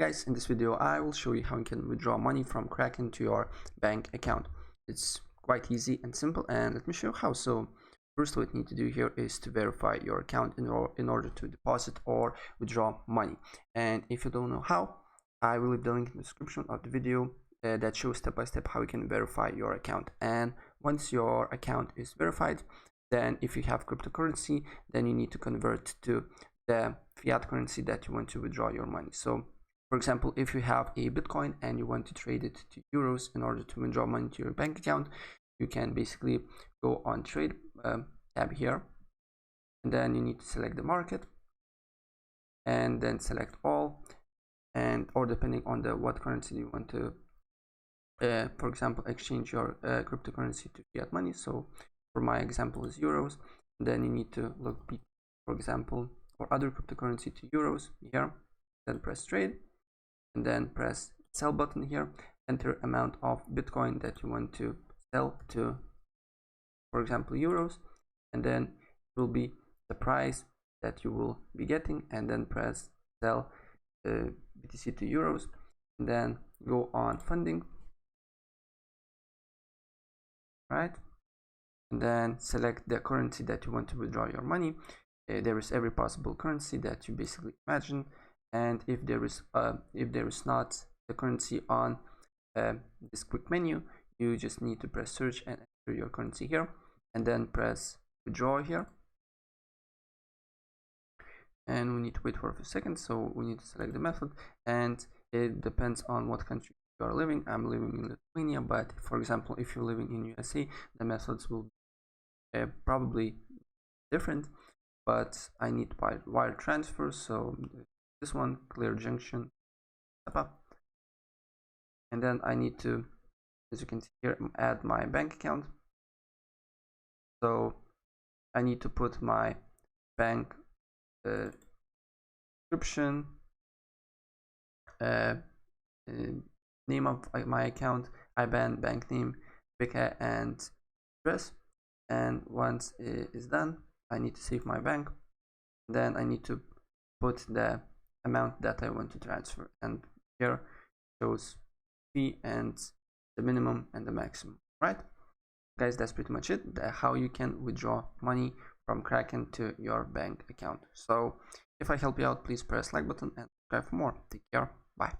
Guys, in this video I will show you how you can withdraw money from Kraken to your bank account. It's quite easy and simple, and let me show you how. So first what you need to do here is to verify your account in order to deposit or withdraw money. And if you don't know how, I will leave the link in the description of the video that shows step by step how you can verify your account. And once your account is verified, then if you have cryptocurrency, then you need to convert to the fiat currency that you want to withdraw your money. So for example, if you have a Bitcoin and you want to trade it to euros in order to withdraw money to your bank account, you can basically go on trade tab here, and then you need to select the market and then select all, and or depending on what currency you want to for example exchange your cryptocurrency to fiat money. So for my example is euros. Then you need to look, for example, or other cryptocurrency to euros here, then press trade, and then press sell button here, enter amount of Bitcoin that you want to sell to, for example, euros, and then it will be the price that you will be getting, and then press sell BTC to euros, and then go on funding, right, and then select the currency that you want to withdraw your money. There is every possible currency that you basically imagine, and if there is not the currency on this quick menu, you just need to press search and enter your currency here, and then press withdraw here, and we need to wait for a few seconds. So we need to select the method, and it depends on what country you are living. I'm living in Lithuania, but for example, if you're living in USA, the methods will be probably different, but I need wire transfer, so this one, clear junction, step up, and then I need to, as you can see here, add my bank account. So I need to put my bank description, name of my account, IBAN, bank name, BK, and address. And once it is done, I need to save my bank. Then I need to put the amount that I want to transfer, and here shows fee and the minimum and the maximum. Right, guys, that's pretty much it, how you can withdraw money from Kraken to your bank account. So if I help you out, please press like button and subscribe for more. Take care, bye.